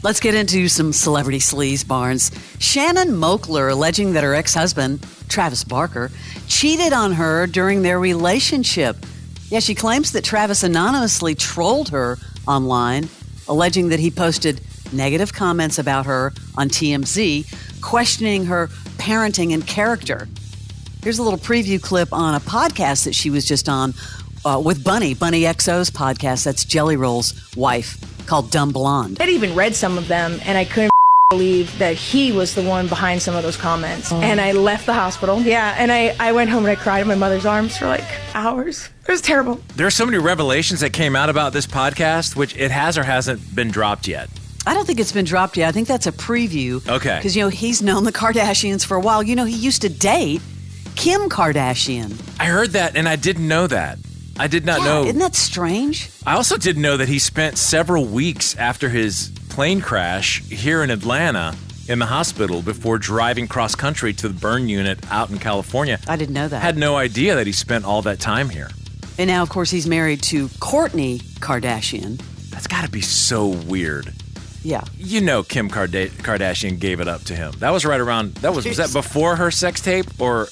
Let's get into some celebrity sleaze, Barnes. Shanna Moakler alleging that her ex-husband, Travis Barker, cheated on her during their relationship. Yeah, she claims that Travis anonymously trolled her online, alleging that he posted negative comments about her on TMZ, questioning her parenting and character. Here's a little preview clip on a podcast that she was just on with Bunny XO's podcast. That's Jelly Roll's wife, called Dumb Blonde. I'd even read some of them, and I couldn't believe that he was the one behind some of those comments. And I left the hospital. Yeah, and I went home and I cried in my mother's arms for like hours. It was terrible. There are so many revelations that came out about this podcast, which it has or hasn't been dropped yet. I don't think it's been dropped yet. I think that's a preview. Okay. Because, he's known the Kardashians for a while. He used to date Kim Kardashian. I heard that, and I didn't know that. I did not know. Isn't that strange? I also didn't know that he spent several weeks after his plane crash here in Atlanta in the hospital before driving cross country to the burn unit out in California. I didn't know that. Had no idea that he spent all that time here. And now, of course, he's married to Kourtney Kardashian. That's got to be so weird. Yeah. Kim Kardashian gave it up to him. That was right around, was that before her sex tape or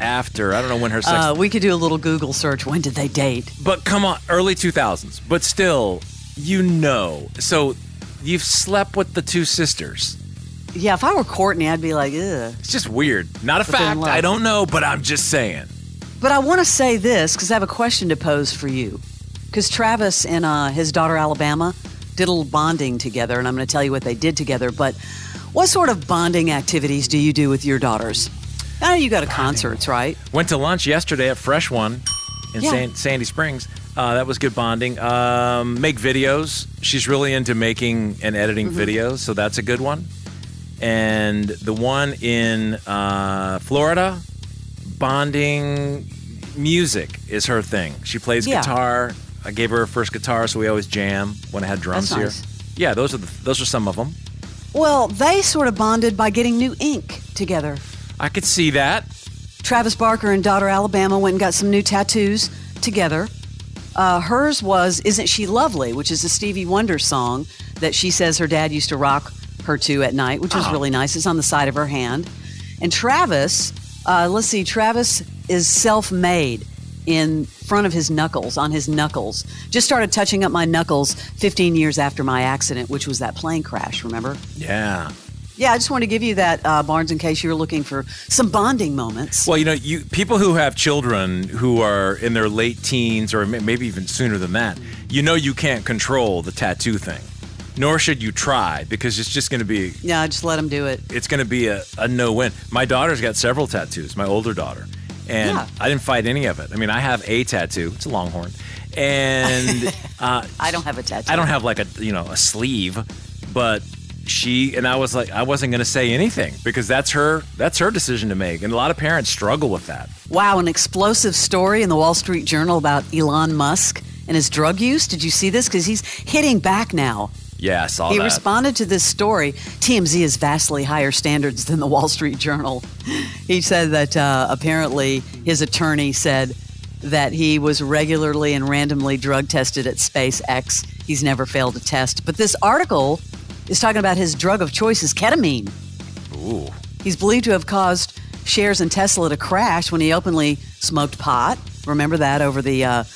after? I don't know when her sex... we could do a little Google search. When did they date? But come on, early 2000s. But still, So you've slept with the two sisters. Yeah, if I were Kourtney, I'd be like, ugh. It's just weird. Not a fact. I don't know, but I'm just saying. But I want to say this because I have a question to pose for you. Because Travis and his daughter, Alabama, did a little bonding together, and I'm going to tell you what they did together. But what sort of bonding activities do you do with your daughters? I know you go to concerts, right? Went to lunch yesterday at Fresh One in Sandy Springs. That was good bonding. Make videos. She's really into making and editing videos, so that's a good one. And the one in Florida, bonding music is her thing. She plays guitar. I gave her first guitar, so we always jam when I had drums here. Yeah, those are some of them. Well, they sort of bonded by getting new ink together. I could see that. Travis Barker and daughter Alabama went and got some new tattoos together. Hers was Isn't She Lovely, which is a Stevie Wonder song that she says her dad used to rock her to at night, which was really nice. It's on the side of her hand. And Travis, Travis is self-made in front of his knuckles, on his knuckles. Just started touching up my knuckles 15 years after my accident, which was that plane crash, remember? Yeah. Yeah, I just want to give you that, Barnes, in case you were looking for some bonding moments. Well, people who have children who are in their late teens or maybe even sooner than that, you can't control the tattoo thing. Nor should you try, because it's just going to be... Yeah, just let them do it. It's going to be a no-win. My daughter's got several tattoos, my older daughter. And I didn't fight any of it. I mean, I have a tattoo. It's a longhorn. And... I don't have a tattoo. I don't have like a sleeve, but... I was like, I wasn't going to say anything because that's her decision to make. And a lot of parents struggle with that. Wow, an explosive story in the Wall Street Journal about Elon Musk and his drug use. Did you see this? Because he's hitting back now. Yeah, I saw that. He responded to this story. TMZ has vastly higher standards than the Wall Street Journal. He said that apparently his attorney said that he was regularly and randomly drug tested at SpaceX. He's never failed a test. But this article is talking about his drug of choice is ketamine. Ooh. He's believed to have caused shares in Tesla to crash when he openly smoked pot. Remember that over the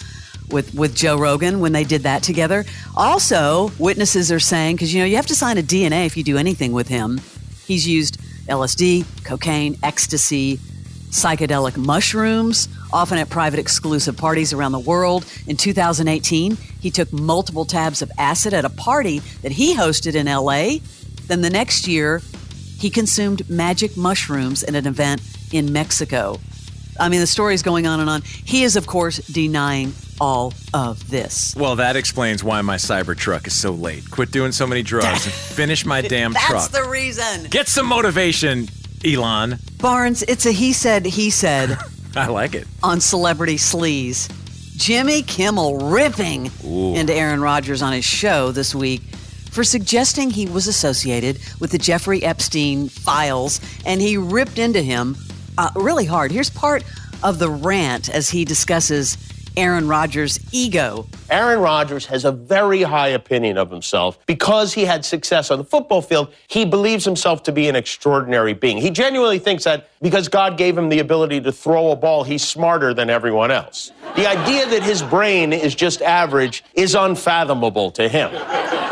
with Joe Rogan when they did that together. Also, witnesses are saying, because you have to sign a DNA if you do anything with him. He's used LSD, cocaine, ecstasy, psychedelic mushrooms, often at private exclusive parties around the world. In 2018, he took multiple tabs of acid at a party that he hosted in LA. Then the next year, he consumed magic mushrooms at an event in Mexico. I mean, the story's going on and on. He is, of course, denying all of this. Well, that explains why my Cybertruck is so late. Quit doing so many drugs and finish my damn truck. That's the reason. Get some motivation, Elon. Barnes, it's a he said. I like it. On Celebrity Sleaze. Jimmy Kimmel ripping into Aaron Rodgers on his show this week for suggesting he was associated with the Jeffrey Epstein files, and he ripped into him really hard. Here's part of the rant as he discusses Aaron Rodgers' ego. Aaron Rodgers has a very high opinion of himself. Because he had success on the football field, he believes himself to be an extraordinary being. He genuinely thinks that because God gave him the ability to throw a ball, he's smarter than everyone else. The idea that his brain is just average is unfathomable to him.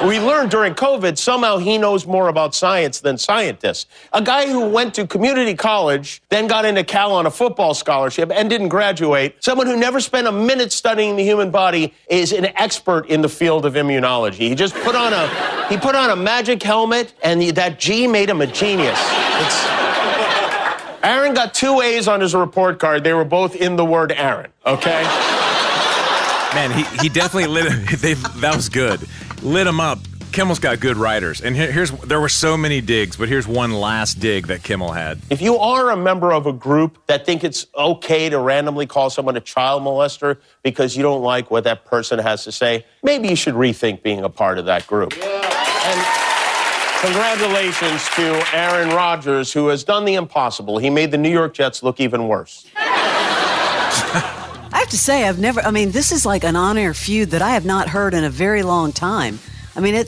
We learned during COVID, somehow he knows more about science than scientists. A guy who went to community college, then got into Cal on a football scholarship and didn't graduate, someone who never spent a minute studying the human body, is an expert in the field of immunology. He just put on a magic helmet, and that G made him a genius. Aaron got 2 A's on his report card. They were both in the word Aaron, okay? Man, he definitely that was good. Lit him up. Kimmel's got good writers. And there were so many digs, but here's one last dig that Kimmel had. If you are a member of a group that think it's okay to randomly call someone a child molester because you don't like what that person has to say, maybe you should rethink being a part of that group. And congratulations to Aaron Rodgers, who has done the impossible. He made the New York Jets look even worse. I have to say, this is like an on-air feud that I have not heard in a very long time. I mean,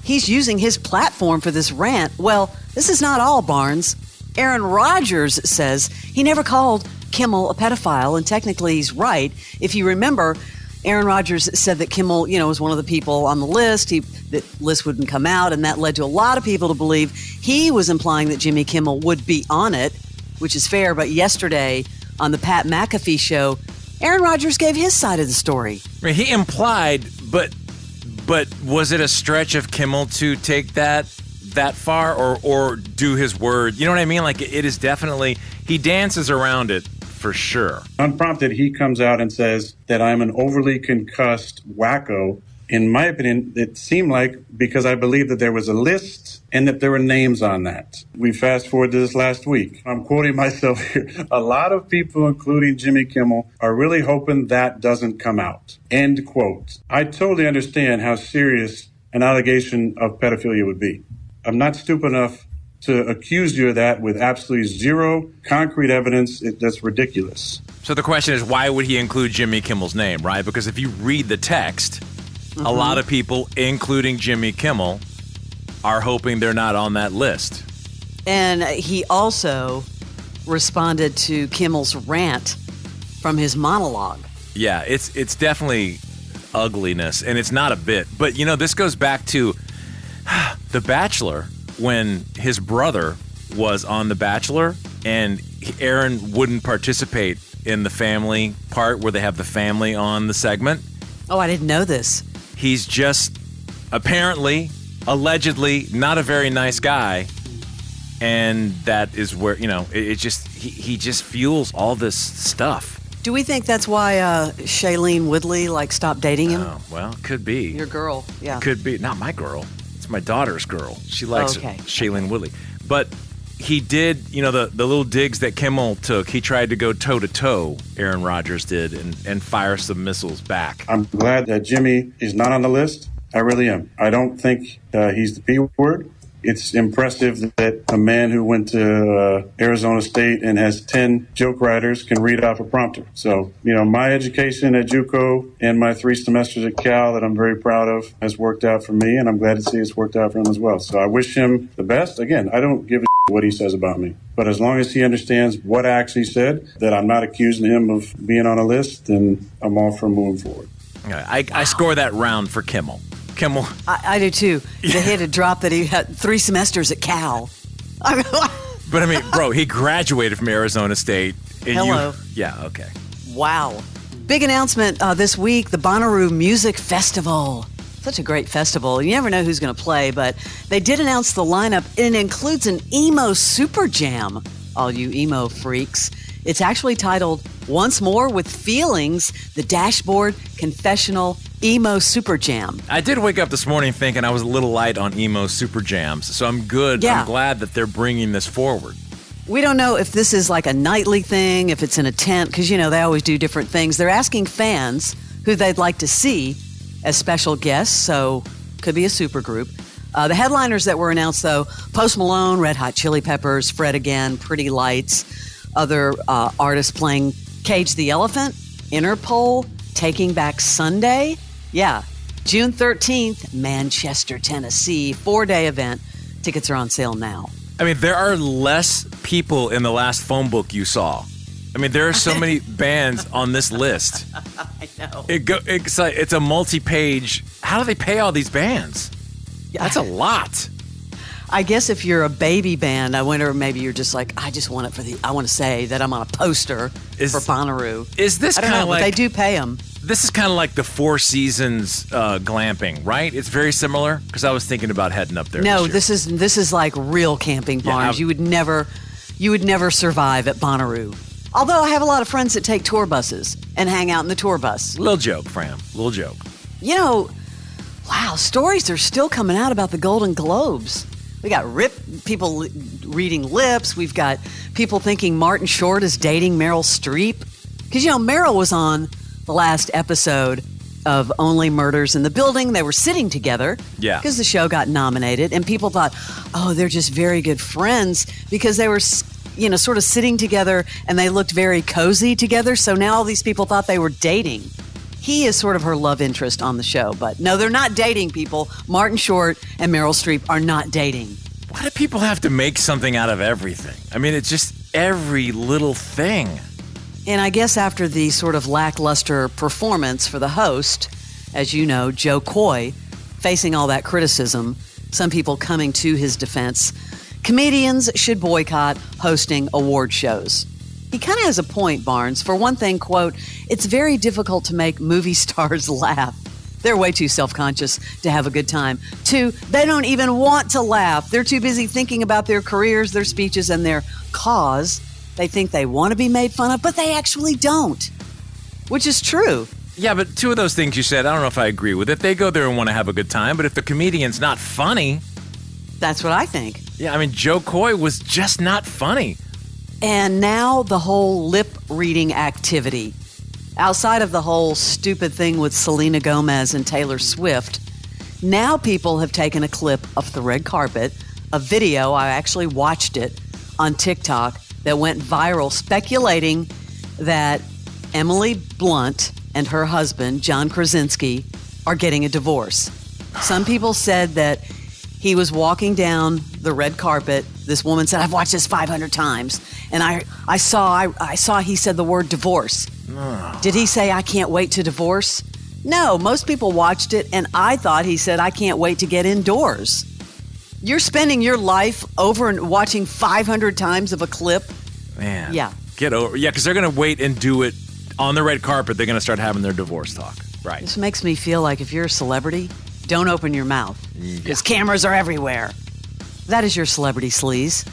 he's using his platform for this rant. Well, this is not all, Barnes. Aaron Rodgers says he never called Kimmel a pedophile, and technically he's right. If you remember, Aaron Rodgers said that Kimmel, was one of the people on the list. That list wouldn't come out, and that led to a lot of people to believe he was implying that Jimmy Kimmel would be on it, which is fair. But yesterday on the Pat McAfee show, Aaron Rodgers gave his side of the story. I mean, he implied, but was it a stretch of Kimmel to take that far or do his word? You know what I mean? Like, it is definitely, he dances around it for sure. Unprompted, he comes out and says that I'm an overly concussed wacko. In my opinion, it seemed like because I believe that there was a list and that there were names on that. We fast forward to this last week. I'm quoting myself here. A lot of people, including Jimmy Kimmel, are really hoping that doesn't come out. End quote. I totally understand how serious an allegation of pedophilia would be. I'm not stupid enough to accuse you of that with absolutely zero concrete evidence. That's ridiculous. So the question is, why would he include Jimmy Kimmel's name, right? Because if you read the text, a lot of people, including Jimmy Kimmel, are hoping they're not on that list. And he also responded to Kimmel's rant from his monologue. Yeah, it's definitely ugliness, and it's not a bit. But, this goes back to The Bachelor, when his brother was on The Bachelor, and Aaron wouldn't participate in the family part where they have the family on the segment. Oh, I didn't know this. He's just apparently, allegedly, not a very nice guy. And that is where, he just fuels all this stuff. Do we think that's why Shailene Woodley, stopped dating him? Oh, well, could be. Your girl, yeah. Could be. Not my girl. It's my daughter's girl. She likes Shailene Woodley. But he did, the little digs that Kimmel took, he tried to go toe-to-toe, Aaron Rodgers did, and fire some missiles back. I'm glad that Jimmy is not on the list. I really am. I don't think he's the P word. It's impressive that a man who went to Arizona State and has 10 joke writers can read off a prompter. So, my education at JUCO and my 3 semesters at Cal that I'm very proud of has worked out for me, and I'm glad to see it's worked out for him as well. So I wish him the best. Again, I don't give a what he says about me. But as long as he understands what I actually said, that I'm not accusing him of being on a list, then I'm all for moving forward. I score that round for Kimmel. I do too. They had to drop that he had 3 semesters at Cal. But bro, he graduated from Arizona State. And Hello. Yeah, okay. Wow. Big announcement this week, the Bonnaroo Music Festival. Such a great festival. You never know who's going to play, but they did announce the lineup, and it includes an emo super jam. All you emo freaks. It's actually titled Once More with Feelings, the Dashboard Confessional Emo Super Jam. I did wake up this morning thinking I was a little light on emo super jams, so I'm good. Yeah. I'm glad that they're bringing this forward. We don't know if this is like a nightly thing, if it's in a tent, because, they always do different things. They're asking fans who they'd like to see as special guests, so could be a super group. The headliners that were announced, though, Post Malone, Red Hot Chili Peppers, Fred Again, Pretty Lights, other artists playing Cage the Elephant, Interpol taking back Sunday? Yeah, June 13th, Manchester, Tennessee, 4-day event. Tickets are on sale now. I mean, there are less people in the last phone book you saw. I mean, there are so many bands on this list. I know. It's a multi-page. How do they pay all these bands? That's a lot. I guess if you're a baby band, I wonder maybe you're just like, I just want it I want to say that I'm on a poster for Bonnaroo. Is this kind of like... But they do pay them. This is kind of like the Four Seasons glamping, right? It's very similar because I was thinking about heading up there. No, this this is like real camping barns. You would never survive at Bonnaroo. Although I have a lot of friends that take tour buses and hang out in the tour bus. Little joke, Fram. Little joke. You know, wow, stories are still coming out about the Golden Globes. We got people reading lips. We've got people thinking Martin Short is dating Meryl Streep. Because, Meryl was on the last episode of Only Murders in the Building. They were sitting together because the show got nominated. And people thought, oh, they're just very good friends because they were, sort of sitting together and they looked very cozy together. So now all these people thought they were dating. He is sort of her love interest on the show. But no, they're not dating, people. Martin Short and Meryl Streep are not dating. Why do people have to make something out of everything? I mean, it's just every little thing. And I guess after the sort of lackluster performance for the host, as you know, Joe Coy, facing all that criticism, some people coming to his defense, comedians should boycott hosting award shows. He kind of has a point, Barnes. For one thing, quote, it's very difficult to make movie stars laugh. They're way too self-conscious to have a good time. 2, they don't even want to laugh. They're too busy thinking about their careers, their speeches, and their cause. They think they want to be made fun of, but they actually don't, which is true. Yeah, but 2 of those things you said, I don't know if I agree with it. They go there and want to have a good time, but if the comedian's not funny... That's what I think. Yeah, I mean, Joe Coy was just not funny. And now the whole lip-reading activity. Outside of the whole stupid thing with Selena Gomez and Taylor Swift, now people have taken a clip of the red carpet, a video, I actually watched it on TikTok, that went viral speculating that Emily Blunt and her husband, John Krasinski, are getting a divorce. Some people said that he was walking down the red carpet. This woman said, I've watched this 500 times. And I saw he said the word divorce. Did he say, I can't wait to divorce? No, most people watched it, and I thought he said, I can't wait to get indoors. You're spending your life over and watching 500 times of a clip? Man. Yeah. Get over. Yeah, because they're going to wait and do it on the red carpet. They're going to start having their divorce talk. Right. This makes me feel like if you're a celebrity, don't open your mouth because cameras are everywhere. That is your celebrity sleaze.